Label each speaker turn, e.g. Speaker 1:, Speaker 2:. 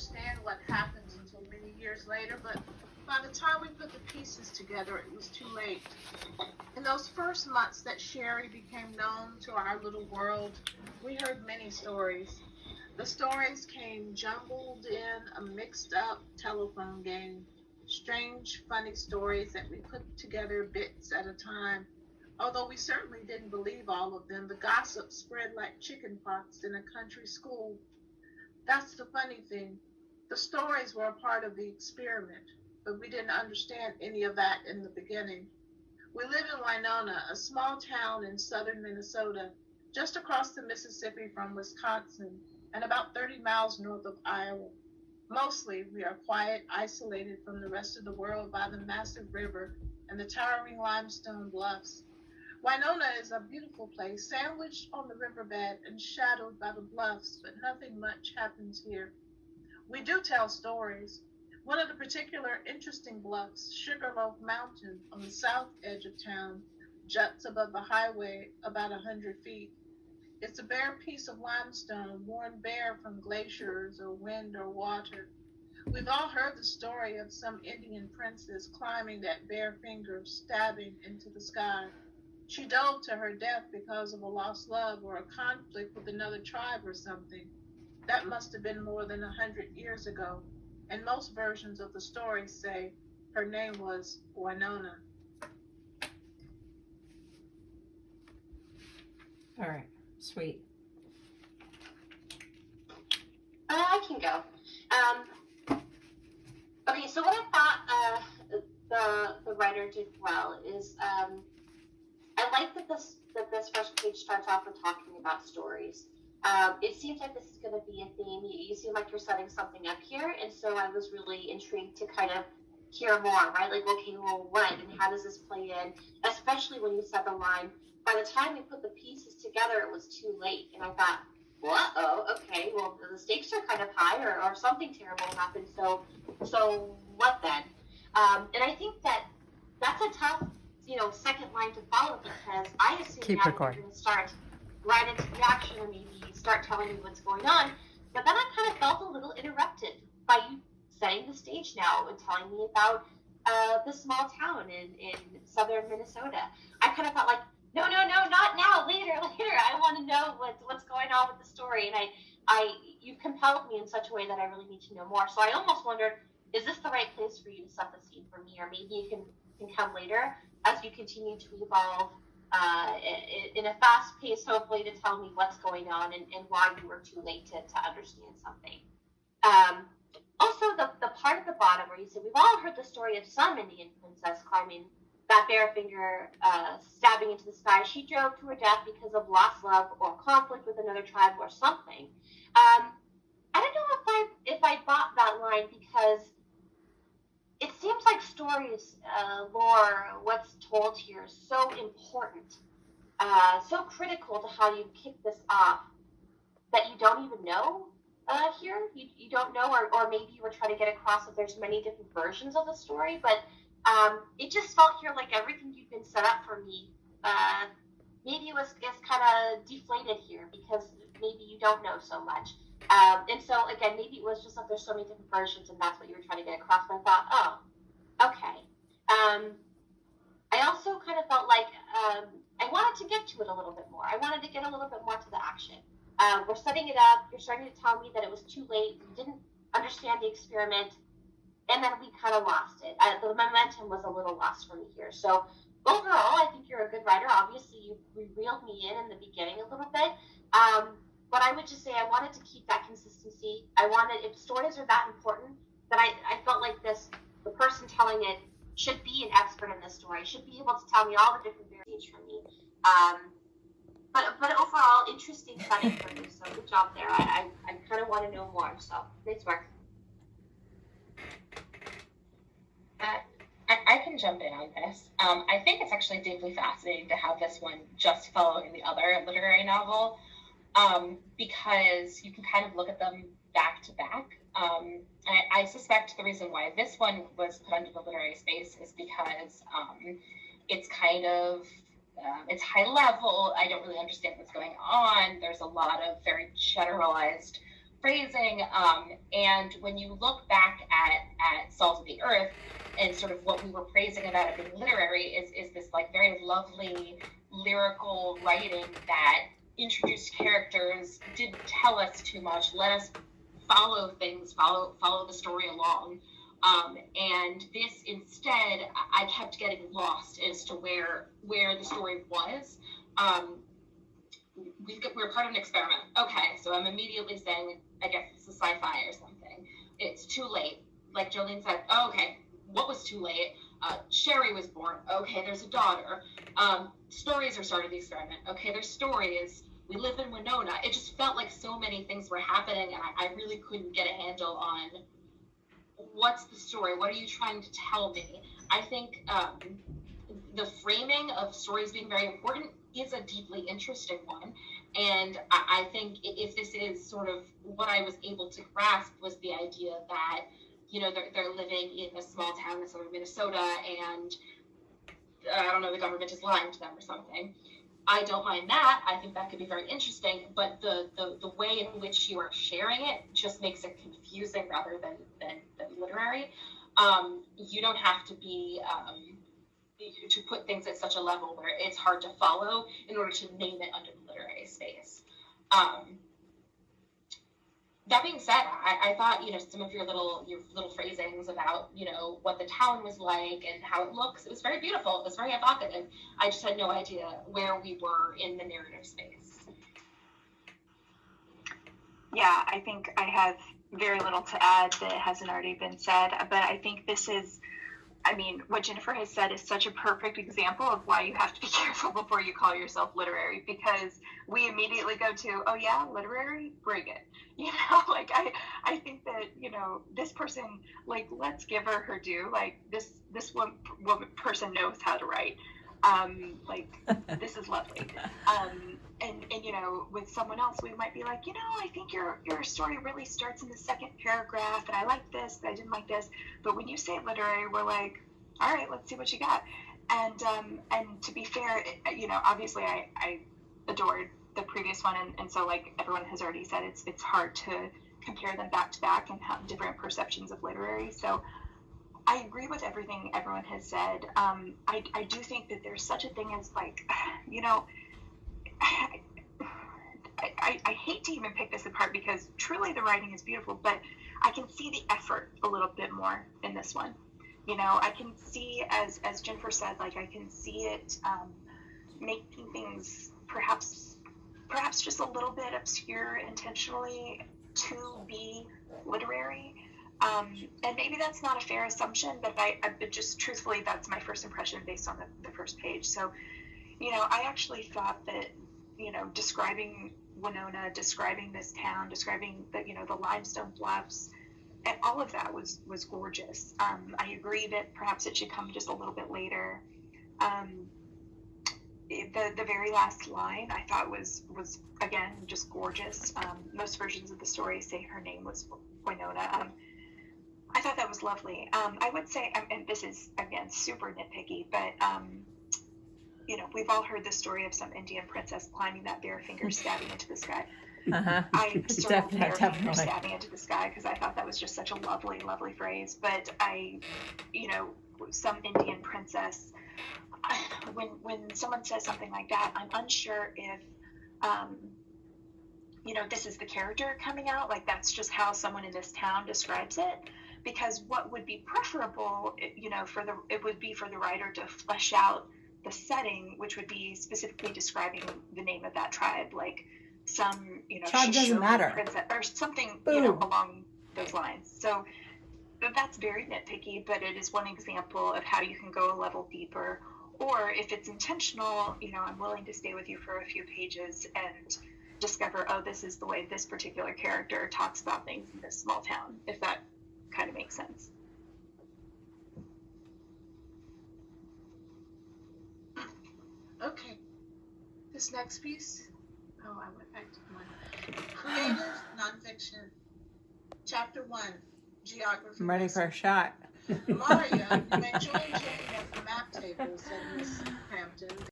Speaker 1: understand what happened until many years later, but by the time we put the pieces together, it was too late. In those first months that Sherry became known to our little world, we heard many stories. The stories came jumbled in a mixed up telephone game. Strange, funny stories that we put together bits at a time. Although we certainly didn't believe all of them, the gossip spread like chickenpox in a country school. That's the funny thing. The stories were a part of the experiment, but we didn't understand any of that in the beginning. We live in Winona, a small town in southern Minnesota, just across the Mississippi from Wisconsin and about 30 miles north of Iowa. Mostly, we are quiet, isolated from the rest of the world by the massive river and the towering limestone bluffs. Winona is a beautiful place, sandwiched on the riverbed and shadowed by the bluffs, but nothing much happens here. We do tell stories. One of the particular interesting bluffs, Sugarloaf Mountain, on the south edge of town, juts above the highway about 100 feet. It's a bare piece of limestone, worn bare from glaciers or wind or water. We've all heard the story of some Indian princess climbing that bare finger, stabbing into the sky. She dove to her death because of a lost love or a conflict with another tribe or something. That must have been more than 100 years ago, and most versions of the story say her name was Winona.
Speaker 2: All right, sweet.
Speaker 3: I can go. Okay, so what I thought the writer did well is I like that this first page starts off with talking about stories. It seems like this is going to be a theme. You seem like you're setting something up here, and so I was really intrigued to kind of hear more, right? Like, okay, well, what and how does this play in? Especially when you said the line, by the time we put the pieces together, it was too late. And I thought, well, okay, well, the stakes are kind of high, or something terrible happened. So what then? And I think that's a tough, second line to follow, because I assume
Speaker 2: Keep
Speaker 3: now
Speaker 2: recording.
Speaker 3: you're going to start right into the action, or maybe start telling me what's going on. But then I kind of felt a little interrupted by you setting the stage now and telling me about the small town in southern Minnesota. I kind of thought like, no, not now, later. I want to know what's going on with the story, and you've compelled me in such a way that I really need to know more. So I almost wondered, is this the right place for you to set the scene for me, or maybe you can come later as you continue to evolve in a fast pace, hopefully, to tell me what's going on and why you were too late to understand something. Also, the part at the bottom where you said, we've all heard the story of some Indian princess climbing that bare finger, stabbing into the sky. She drove to her death because of lost love or conflict with another tribe or something. I don't know if I bought that line, because it seems like stories, lore, what's told here is so important, so critical to how you kick this off, that you don't even know here. You don't know, or maybe you were trying to get across that there's many different versions of the story, but it just felt here like everything you've been set up for me, maybe it was kind of deflated here, because maybe you don't know so much. And so, again, maybe it was just that there's so many different versions, and that's what you were trying to get across. And I thought, oh, okay. I also kind of felt like I wanted to get to it a little bit more. I wanted to get a little bit more to the action. We're setting it up. You're starting to tell me that it was too late. You didn't understand the experiment. And then we kind of lost it. The momentum was a little lost for me here. So overall, I think you're a good writer. Obviously, you reeled me in the beginning a little bit. But I would just say I wanted to keep that consistency. If stories are that important, then I felt like the person telling it should be an expert in this story, should be able to tell me all the different variants from me. But overall, interesting setting for you. So good job there. I kind of want to know more. So nice work.
Speaker 4: I can jump in on this. I think it's actually deeply fascinating to have this one just following the other literary novel, because you can kind of look at them back to back. I suspect the reason why this one was put under the literary space is because it's kind of, it's high level. I don't really understand what's going on. There's a lot of very generalized phrasing. And when you look back at Salt of the Earth and sort of what we were praising about it being literary is this like very lovely lyrical writing that introduced characters, didn't tell us too much, let us follow things, follow the story along. And this instead, I kept getting lost as to where the story was. We're part of an experiment. Okay, so I'm immediately saying, I guess this is sci-fi or something. It's too late. Like Jolene said, oh, okay, what was too late? Sherry was born. Okay, there's a daughter. Stories are starting the experiment. Okay, there's stories. We live in Winona. It just felt like so many things were happening, and I really couldn't get a handle on what's the story. What are you trying to tell me? I think the framing of stories being very important is a deeply interesting one. And I think if this is sort of what I was able to grasp was the idea that, you know, they're living in a small town in southern Minnesota and, I don't know, the government is lying to them or something. I don't mind that. I think that could be very interesting, but the way in which you are sharing it just makes it confusing rather than literary. You don't have to be to put things at such a level where it's hard to follow in order to name it under the literary space. That being said, I thought, you know, some of your little phrasings about, you know, what the town was like and how it looks, it was very beautiful. It was very evocative. I just had no idea where we were in the narrative space.
Speaker 5: Yeah, I think I have very little to add that hasn't already been said, but I think this is, I mean, what Jennifer has said is such a perfect example of why you have to be careful before you call yourself literary, because we immediately go to, oh yeah, literary, bring it. You know, like I think that, you know, this person, like, let's give her due. Like this one person knows how to write. Like this is lovely. And you know, with someone else, we might be like, you know, I think your story really starts in the second paragraph, and I like this, but I didn't like this. But when you say literary, we're like, all right, let's see what you got. And to be fair, you know, obviously I adored the previous one, and so like everyone has already said, it's hard to compare them back to back and have different perceptions of literary. So I agree with everything everyone has said. I do think that there's such a thing as like, you know, I hate to even pick this apart because truly the writing is beautiful, but I can see the effort a little bit more in this one. You know, I can see, as Jennifer said, like I can see it making things perhaps just a little bit obscure intentionally to be literary. And maybe that's not a fair assumption, but but just truthfully, that's my first impression based on the first page. So, you know, I actually thought that, you know, describing Winona, describing this town, describing the, you know, the limestone bluffs, and all of that was gorgeous. I agree that perhaps it should come just a little bit later. The very last line I thought was again just gorgeous. Most versions of the story say her name was Winona. I thought that was lovely. I would say, and this is again super nitpicky, but you know, we've all heard the story of some Indian princess climbing that bare finger stabbing into the sky. I circled bare finger stabbing into the sky because I thought that was just such a lovely, lovely phrase. But you know, some Indian princess, when someone says something like that, I'm unsure if, you know, this is the character coming out, like that's just how someone in this town describes it. Because what would be preferable, you know, it would be for the writer to flesh out the setting, which would be specifically describing the name of that tribe, like some, you know,
Speaker 2: tribe doesn't matter,
Speaker 5: princess or something,
Speaker 2: Boom.
Speaker 5: You know, along those lines. So that's very nitpicky, but it is one example of how you can go a level deeper. Or if it's intentional, you know, I'm willing to stay with you for a few pages and discover, oh, this is the way this particular character talks about things in this small town, if that kind of makes sense.
Speaker 1: Okay. This next piece. Oh, I went back to one. Creative nonfiction. Chapter 1. Geography.
Speaker 2: I'm ready for a shot.
Speaker 1: Maria, you may join Jamie at the map table, said Miss Crampton.